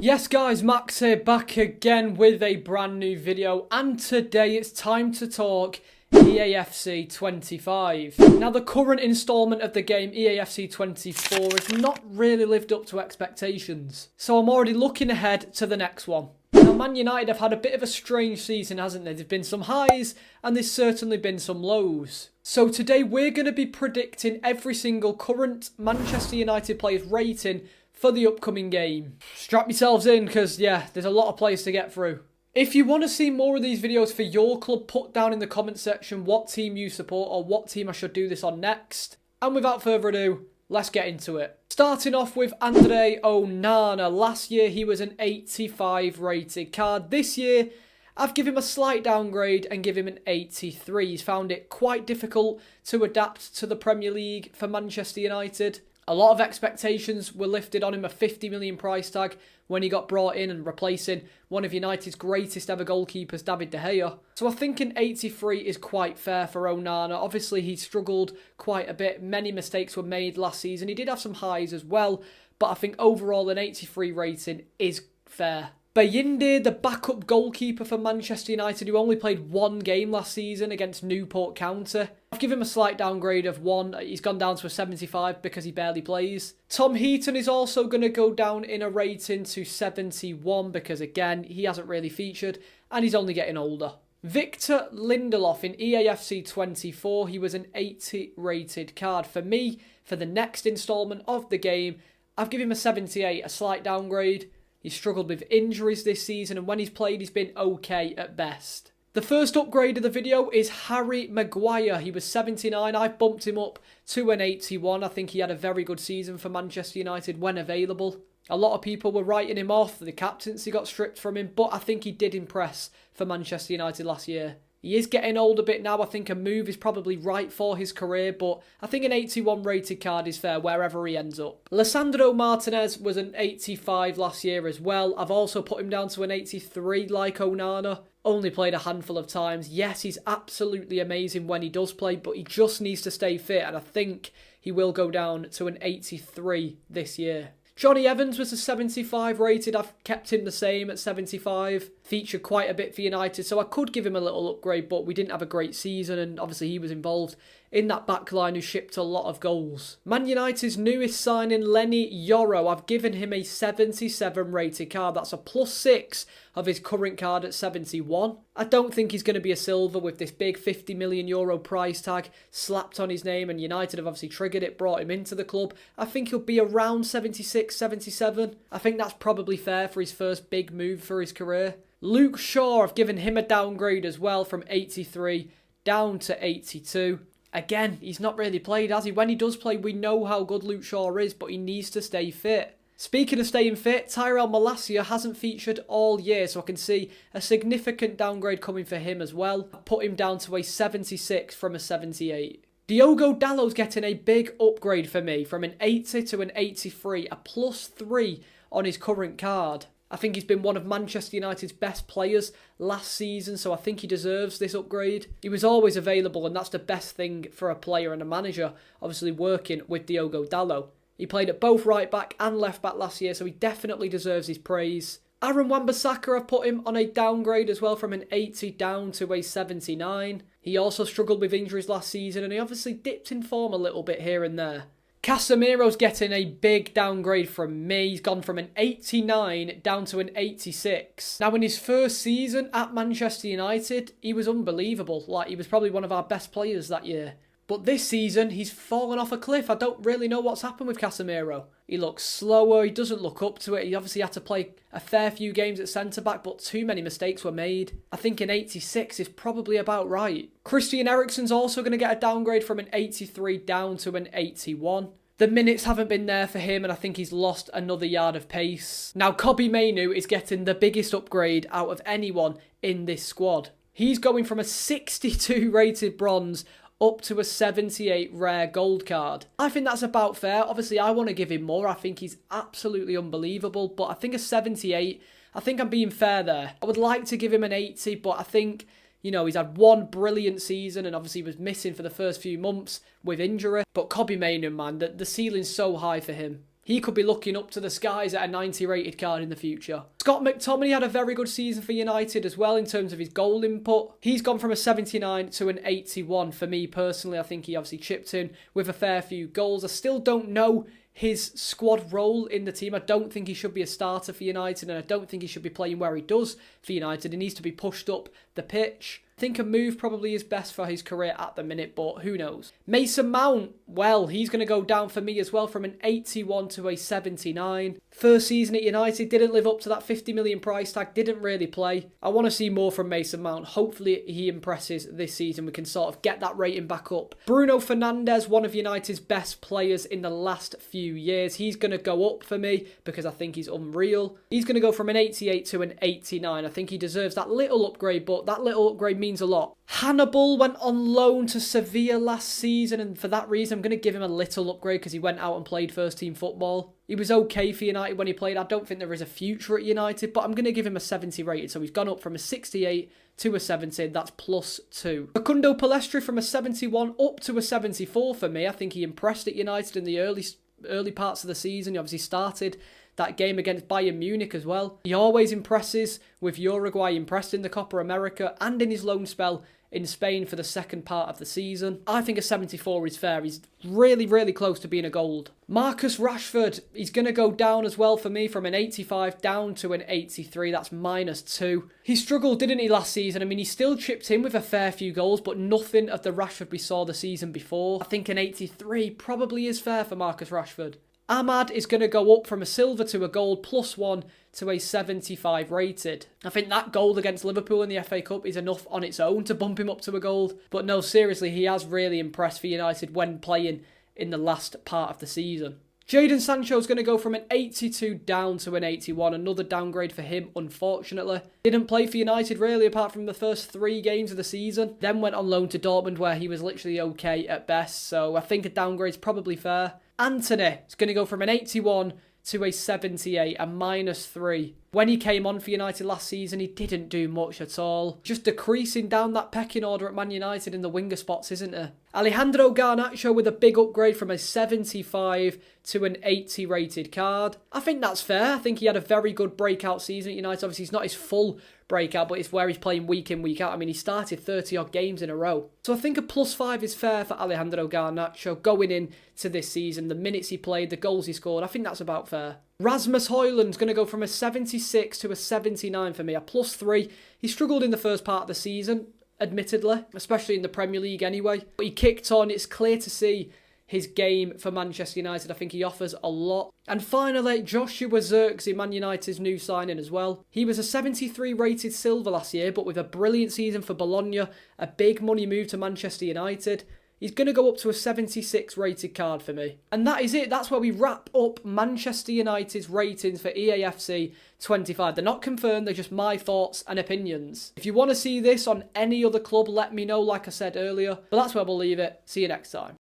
Yes guys, Max here, back again with a brand new video, and today it's time to talk EAFC 25. Now the current installment of the game, EAFC 24, has not really lived up to expectations, so I'm already looking ahead to the next one. Now Man United have had a bit of a strange season, hasn't they? There's been some highs and there's certainly been some lows. So today we're going to be predicting every single current Manchester United player's rating for the upcoming game. Strap yourselves in because, yeah, there's a lot of players to get through. If you want to see more of these videos for your club, put down in the comment section what team you support or what team I should do this on next. And without further ado, let's get into it. Starting off with Andre Onana. Last year he was an 85 rated card. This year I've given him a slight downgrade and give him an 83. He's found it quite difficult to adapt to the Premier League for Manchester United. A lot of expectations were lifted on him, a 50 million price tag when he got brought in and replacing one of United's greatest ever goalkeepers, David De Gea. So I think an 83 is quite fair for Onana. Obviously he struggled quite a bit. Many mistakes were made last season. He did have some highs as well, but I think overall an 83 rating is fair. Bayinde, the backup goalkeeper for Manchester United, who only played one game last season against Newport County. I've given him a slight downgrade of 1. He's gone down to a 75 because he barely plays. Tom Heaton is also going to go down in a rating to 71 because, again, he hasn't really featured and he's only getting older. Victor Lindelof in EAFC 24, he was an 80 rated card. For me, for the next instalment of the game, I've given him a 78, a slight downgrade. He's struggled with injuries this season, and when he's played, he's been okay at best. The first upgrade of the video is Harry Maguire. He was 79. I bumped him up to an 81. I think he had a very good season for Manchester United when available. A lot of people were writing him off. The captaincy got stripped from him, but I think he did impress for Manchester United last year. He is getting old a bit now. I think a move is probably right for his career, but I think an 81 rated card is fair wherever he ends up. Lisandro Martinez was an 85 last year as well. I've also put him down to an 83 like Onana. Only played a handful of times. Yes, he's absolutely amazing when he does play, but he just needs to stay fit, and I think he will go down to an 83 this year. Johnny Evans was a 75 rated. I've kept him the same at 75. Featured quite a bit for United, so I could give him a little upgrade, but we didn't have a great season, and obviously he was involved in that backline who shipped a lot of goals. Man United's newest signing, Leny Yoro. I've given him a 77 rated card. That's a +6 of his current card at 71. I don't think he's going to be a silver with this big €50 million price tag slapped on his name, and United have obviously triggered it, brought him into the club. I think he'll be around 76, 77. I think that's probably fair for his first big move for his career. Luke Shaw, I've given him a downgrade as well from 83 down to 82. Again, he's not really played, has he? When he does play, we know how good Luke Shaw is, but he needs to stay fit. Speaking of staying fit, Tyrell Malacia hasn't featured all year, so I can see a significant downgrade coming for him as well. I put him down to a 76 from a 78. Diogo Dalot's getting a big upgrade for me, from an 80 to an 83, a +3 on his current card. I think he's been one of Manchester United's best players last season, so I think he deserves this upgrade. He was always available, and that's the best thing for a player and a manager, obviously working with Diogo Dalot. He played at both right back and left back last year, so he definitely deserves his praise. Aaron Wan-Bissaka, I've put him on a downgrade as well, from an 80 down to a 79. He also struggled with injuries last season, and he obviously dipped in form a little bit here and there. Casemiro's getting a big downgrade from me. He's gone from an 89 down to an 86. Now, in his first season at Manchester United, he was unbelievable. Like, he was probably one of our best players that year. But this season, he's fallen off a cliff. I don't really know what's happened with Casemiro. He looks slower. He doesn't look up to it. He obviously had to play a fair few games at centre-back, but too many mistakes were made. I think an 86 is probably about right. Christian Eriksen's also going to get a downgrade from an 83 down to an 81. The minutes haven't been there for him, and I think he's lost another yard of pace. Now, Kobbie Mainoo is getting the biggest upgrade out of anyone in this squad. He's going from a 62 rated bronze up to a 78 rare gold card. I think that's about fair. Obviously, I want to give him more. I think he's absolutely unbelievable, but I think a 78, I think I'm being fair there. I would like to give him an 80, but I think, you know, he's had one brilliant season and obviously was missing for the first few months with injury. But Kobbie Mainoo, man, the ceiling's so high for him. He could be looking up to the skies at a 90 rated card in the future. Scott McTominay had a very good season for United as well in terms of his goal input. He's gone from a 79 to an 81 for me personally. I think he obviously chipped in with a fair few goals. I still don't know his squad role in the team. I don't think he should be a starter for United, and I don't think he should be playing where he does for United. He needs to be pushed up the pitch. I think a move probably is best for his career at the minute, but who knows. Mason Mount, well, he's going to go down for me as well from an 81 to a 79. First season at United, didn't live up to that 50 million price tag, didn't really play. I want to see more from Mason Mount. Hopefully he impresses this season. We can sort of get that rating back up. Bruno Fernandes, one of United's best players in the last few years. He's going to go up for me because I think he's unreal. He's going to go from an 88 to an 89. I think he deserves that little upgrade, but that little upgrade means a lot. Hannibal went on loan to Sevilla last season, and for that reason I'm going to give him a little upgrade because he went out and played first team football. He was okay for United when he played. I don't think there is a future at United, but I'm going to give him a 70 rated. So he's gone up from a 68 to a 70. That's +2. Facundo Palestri from a 71 up to a 74 for me. I think he impressed at United in the early parts of the season. He obviously started that game against Bayern Munich as well. He always impresses with Uruguay, impressed in the Copa America and in his loan spell in Spain for the second part of the season. I think a 74 is fair. He's really, really close to being a gold. Marcus Rashford, he's going to go down as well for me from an 85 down to an 83. That's -2. He struggled, didn't he, last season? I mean, he still chipped in with a fair few goals, but nothing of the Rashford we saw the season before. I think an 83 probably is fair for Marcus Rashford. Ahmad is going to go up from a silver to a gold +1 to a 75 rated. I think that goal against Liverpool in the FA Cup is enough on its own to bump him up to a gold. But no, seriously, he has really impressed for United when playing in the last part of the season. Jadon Sancho is going to go from an 82 down to an 81. Another downgrade for him, unfortunately. Didn't play for United really apart from the first 3 games of the season. Then went on loan to Dortmund where he was literally okay at best. So I think a downgrade is probably fair. Antony is going to go from an 81 to a 78, a -3. When he came on for United last season, he didn't do much at all. Just decreasing down that pecking order at Man United in the winger spots, isn't it? Alejandro Garnacho with a big upgrade from a 75 to an 80 rated card. I think that's fair. I think he had a very good breakout season at United. Obviously, it's not his full breakout, but it's where he's playing week in, week out. I mean, he started 30-odd games in a row. So I think a +5 is fair for Alejandro Garnacho going into this season. The minutes he played, the goals he scored, I think that's about fair. Rasmus Højlund's going to go from a 76 to a 79 for me, a +3. He struggled in the first part of the season, admittedly, especially in the Premier League anyway. But he kicked on. It's clear to see his game for Manchester United. I think he offers a lot. And finally, Joshua Zirkzee, Man United's new signing as well. He was a 73 rated silver last year, but with a brilliant season for Bologna, a big money move to Manchester United. He's going to go up to a 76 rated card for me. And that is it. That's where we wrap up Manchester United's ratings for EAFC 25. They're not confirmed. They're just my thoughts and opinions. If you want to see this on any other club, let me know, like I said earlier. But that's where we'll leave it. See you next time.